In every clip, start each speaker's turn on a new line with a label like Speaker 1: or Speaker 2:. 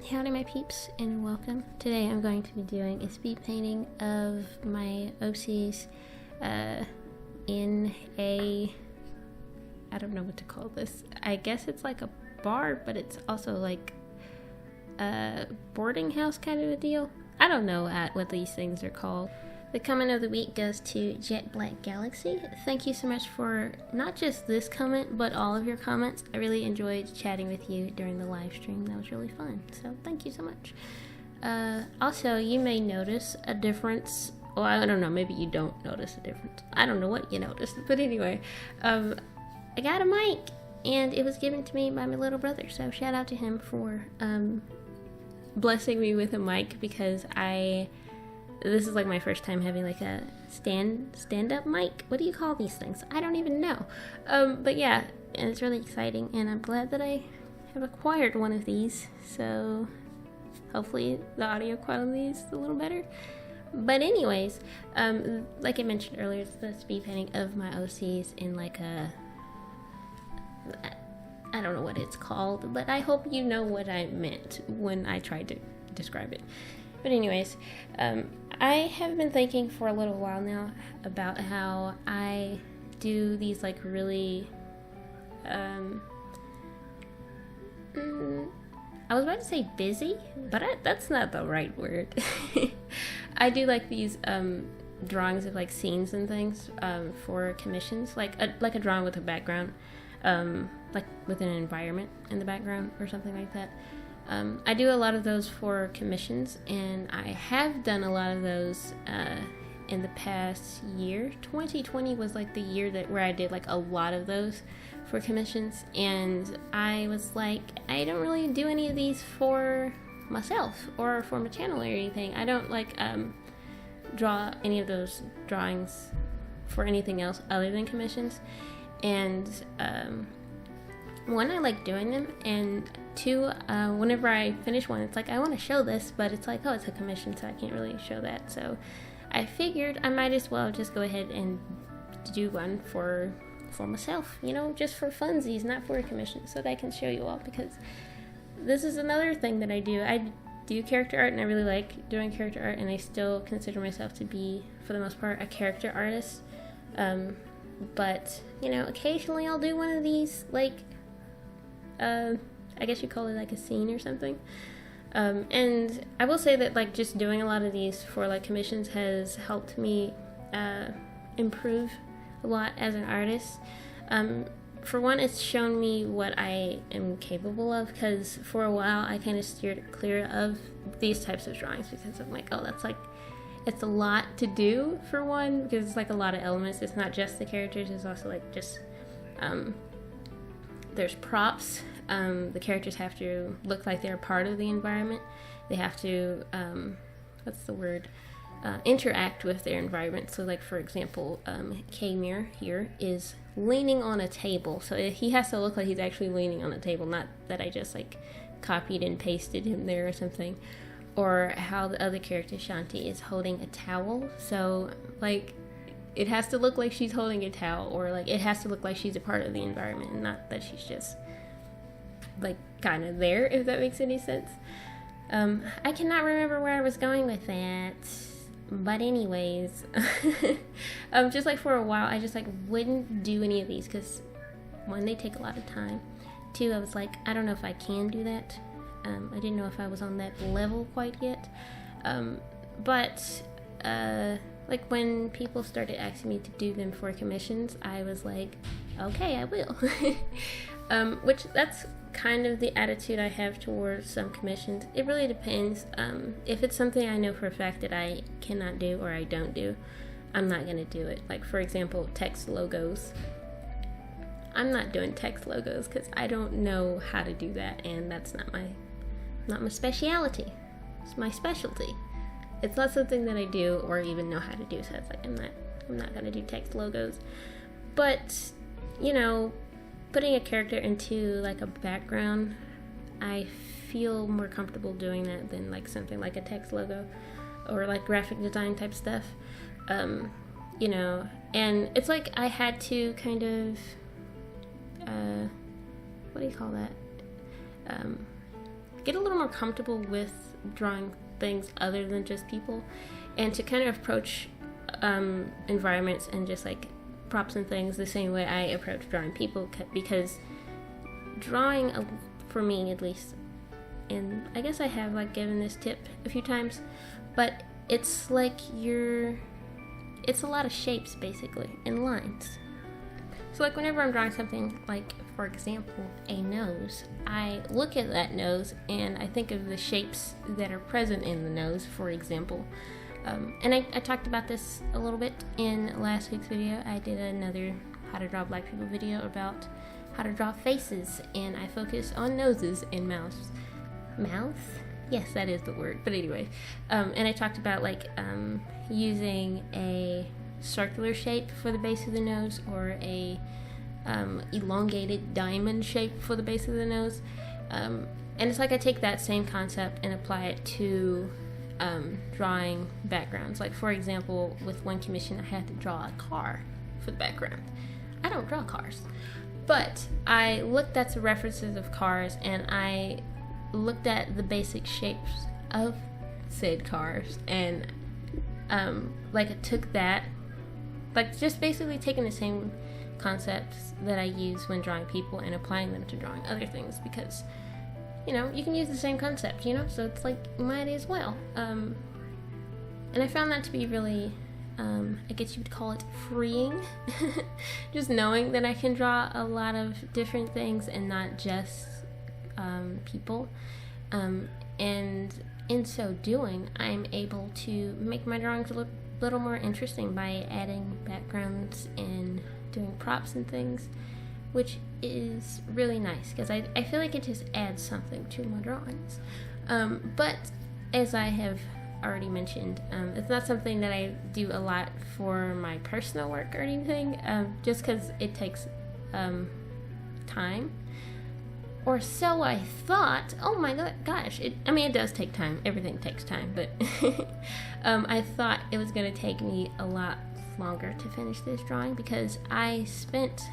Speaker 1: Howdy my peeps and welcome. Today I'm going to be doing a speed painting of my OCs in a, I don't know what to call this. I guess it's like a bar, but it's also like a boarding house kind of a deal. I don't know what these things are called. The comment of the week goes to Jet Black Galaxy. Thank you so much for not just this comment, but all of your comments. I really enjoyed chatting with you during the live stream. That was really fun. So thank you so much. Also, you may notice a difference. Well, I don't know. Maybe you don't notice a difference. I don't know what you noticed. But anyway, I got a mic, and it was given to me by my little brother. So shout out to him for blessing me with a mic, because this is like my first time having like a stand-up mic. What do you call these things? I don't even know. But yeah, and it's really exciting, and I'm glad that I have acquired one of these. So hopefully the audio quality is a little better. But anyways, like I mentioned earlier, it's the speed painting of my OCs in like a, I don't know what it's called, but I hope you know what I meant when I tried to describe it. But anyways, I have been thinking for a little while now about how I do these like really, I was about to say busy, but that's not the right word. I do like these drawings of like scenes and things for commissions, like a drawing with a background, like with an environment in the background or something like that. I do a lot of those for commissions, and I have done a lot of those in the past year. 2020 was like the year where I did like a lot of those for commissions, and I was like, I don't really do any of these for myself or for my channel or anything. I don't like draw any of those drawings for anything else other than commissions. And one, I like doing them, and two, whenever I finish one, it's like I want to show this, but it's like, oh, it's a commission, so I can't really show that. So I figured I might as well just go ahead and do one for myself, just for funsies, not for a commission, so that I can show you all, because this is another thing that I do. I do character art, and I really like doing character art, and I still consider myself to be, for the most part, a character artist. But occasionally I'll do one of these, like I guess you call it like a scene or something. And I will say that like just doing a lot of these for like commissions has helped me improve a lot as an artist. For one, it's shown me what I am capable of, because for a while I kind of steered clear of these types of drawings, because I'm like, oh, that's like, it's a lot to do, for one, because it's like a lot of elements. It's not just the characters, it's also like just there's props. The characters have to look like they're part of the environment. They have to interact with their environment. So like, for example, K-Mir here is leaning on a table, so he has to look like he's actually leaning on a table, not that I just like copied and pasted him there or something. Or how the other character, Shanti, is holding a towel, so like it has to look like she's holding a towel, or like it has to look like she's a part of the environment, and not that she's just like kind of there, if that makes any sense. I cannot remember where I was going with that, but anyways, just like for a while I just like wouldn't do any of these, because one, they take a lot of time. Two, I was like, I don't know if I can do that. I didn't know if I was on that level quite yet. But like when people started asking me to do them for commissions, I was like, okay, I will. Which that's kind of the attitude I have towards some commissions. It really depends. If it's something I know for a fact that I cannot do or I don't do, I'm not going to do it. Like, for example, text logos. I'm not doing text logos because I don't know how to do that, and that's not my speciality. It's my specialty. It's not something that I do or even know how to do, so it's like I'm not gonna do text logos. But putting a character into like a background, I feel more comfortable doing that than like something like a text logo or like graphic design type stuff. And it's like I had to kind of what do you call that? get a little more comfortable with drawing things other than just people, and to kind of approach environments and just like props and things the same way I approach drawing people, because drawing, for me at least, and I guess I have like given this tip a few times, but it's like it's a lot of shapes basically and lines. So like whenever I'm drawing something like, for example, a nose, I look at that nose and I think of the shapes that are present in the nose, for example. And I talked about this a little bit in last week's video. I did another how to draw black people video about how to draw faces, and I focus on noses and mouths. Mouth? Yes, that is the word. But anyway, and I talked about like using a circular shape for the base of the nose, or a elongated diamond shape for the base of the nose. And it's like I take that same concept and apply it to drawing backgrounds. Like for example, with one commission I had to draw a car for the background. I don't draw cars, but I looked at the references of cars and I looked at the basic shapes of said cars, and like I took that, like just basically taking the same concepts that I use when drawing people and applying them to drawing other things, because you know, you can use the same concept, you know, so it's like, might as well. And I found that to be really, I guess you would call it freeing. Just knowing that I can draw a lot of different things and not just people. And in so doing, I'm able to make my drawings look a little more interesting by adding backgrounds and doing props and things, which is really nice because I feel like it just adds something to my drawings. But as I have already mentioned, it's not something that I do a lot for my personal work or anything, just because it takes time. Or so I thought. Oh my gosh. It does take time. Everything takes time. But I thought it was going to take me a lot longer to finish this drawing, because I spent,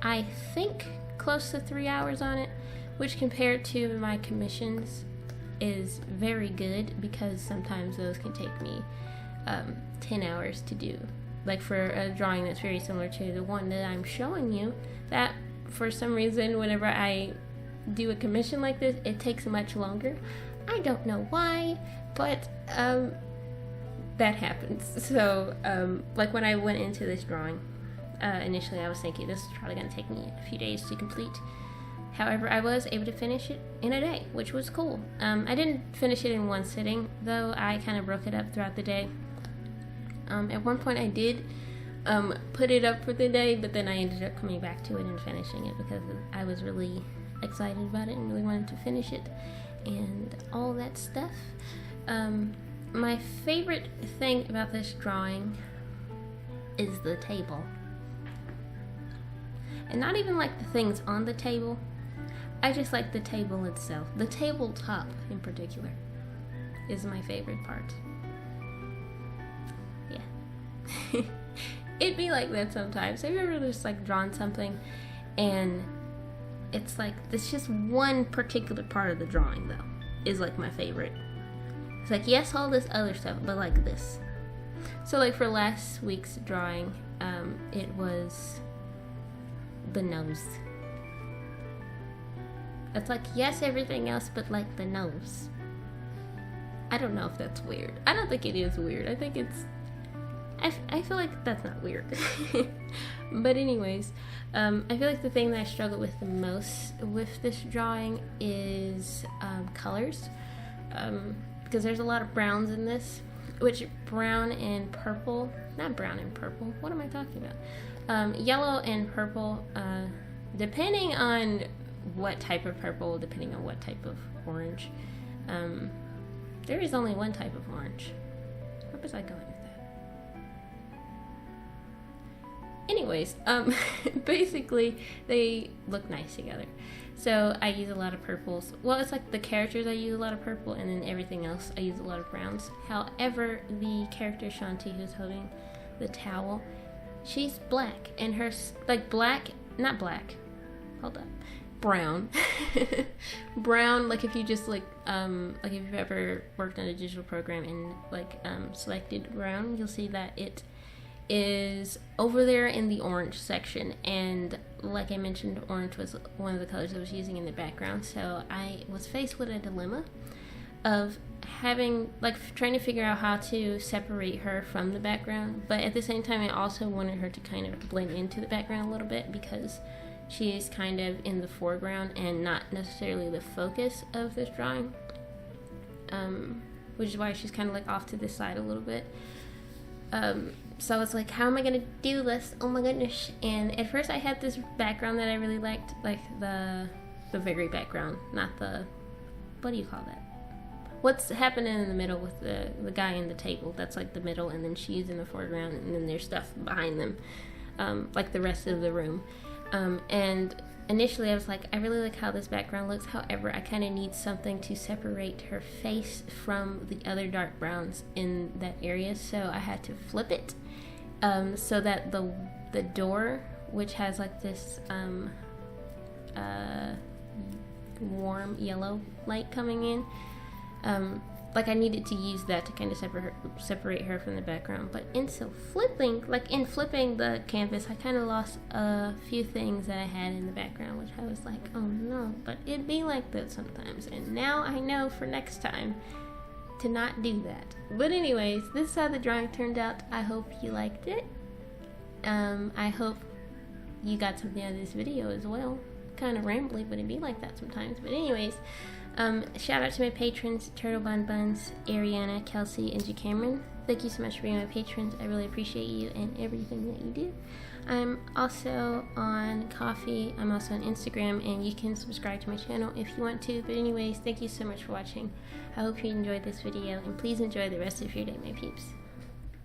Speaker 1: I think, close to 3 hours on it, which compared to my commissions is very good, because sometimes those can take me 10 hours to do. Like for a drawing that's very similar to the one that I'm showing you, that for some reason whenever I do a commission like this, it takes much longer. I don't know why, but that happens. So like when I went into this drawing, initially I was thinking this is probably going to take me a few days to complete. However, I was able to finish it in a day, which was cool. I didn't finish it in one sitting, though. I kind of broke it up throughout the day. At one point I did put it up for the day, but then I ended up coming back to it and finishing it because I was really excited about it and really wanted to finish it and all that stuff. My favorite thing about this drawing is the table. And not even like the things on the table. I just like the table itself. The tabletop in particular is my favorite part. Yeah. It'd be like that sometimes. Have you ever just like drawn something and it's like, it's just one particular part of the drawing though is like my favorite. It's like, yes, all this other stuff, but like this. So like for last week's drawing, it was the nose. It's like, yes, everything else, but like the nose. I don't know if that's weird. I don't think it is weird. I think it's, I feel like that's not weird. But anyways, I feel like the thing that I struggle with the most with this drawing is colors. Because there's a lot of browns in this, which brown and purple, not brown and purple, what am I talking about? Yellow and purple, depending on what type of purple, depending on what type of orange. There is only one type of orange. Where was I going with that? Anyways, basically they look nice together. So I use a lot of purples. Well, it's like the characters I use a lot of purple, and then everything else I use a lot of browns. However, the character Shanti, who's holding the towel, she's black, and her, like black, not black, hold up. brown. Brown, like if you just like if you've ever worked on a digital program and like selected brown, you'll see that it is over there in the orange section, and like I mentioned, orange was one of the colors I was using in the background. So I was faced with a dilemma of trying to figure out how to separate her from the background, but at the same time I also wanted her to kind of blend into the background a little bit, because she is kind of in the foreground and not necessarily the focus of this drawing, which is why she's kind of like off to the side a little bit. So I was like, how am I gonna do this? Oh my goodness. And at first I had this background that I really liked, like the very background, not the, what do you call that? What's happening in the middle with the guy in the table? That's like the middle, and then she's in the foreground, and then there's stuff behind them, like the rest of the room. And initially I was like, I really like how this background looks. However, I kind of need something to separate her face from the other dark browns in that area. So I had to flip it, so that the door, which has like this warm yellow light coming in, like I needed to use that to kind of separate her from the background. But in flipping the canvas, I kind of lost a few things that I had in the background, which I was like, oh no, but it'd be like that sometimes. And now I know for next time to not do that. But anyways, this is how the drawing turned out. I hope you liked it. I hope you got something out of this video as well. Kind of rambly, but it'd be like that sometimes. But anyways, shout out to my patrons, Turtle Bun Buns, Ariana, Kelsey, and G Cameron. Thank you so much for being my patrons. I really appreciate you and everything that you do. I'm also on Ko-fi. I'm also on Instagram, and you can subscribe to my channel if you want to. But anyways, thank you so much for watching. I hope you enjoyed this video, and please enjoy the rest of your day, my peeps.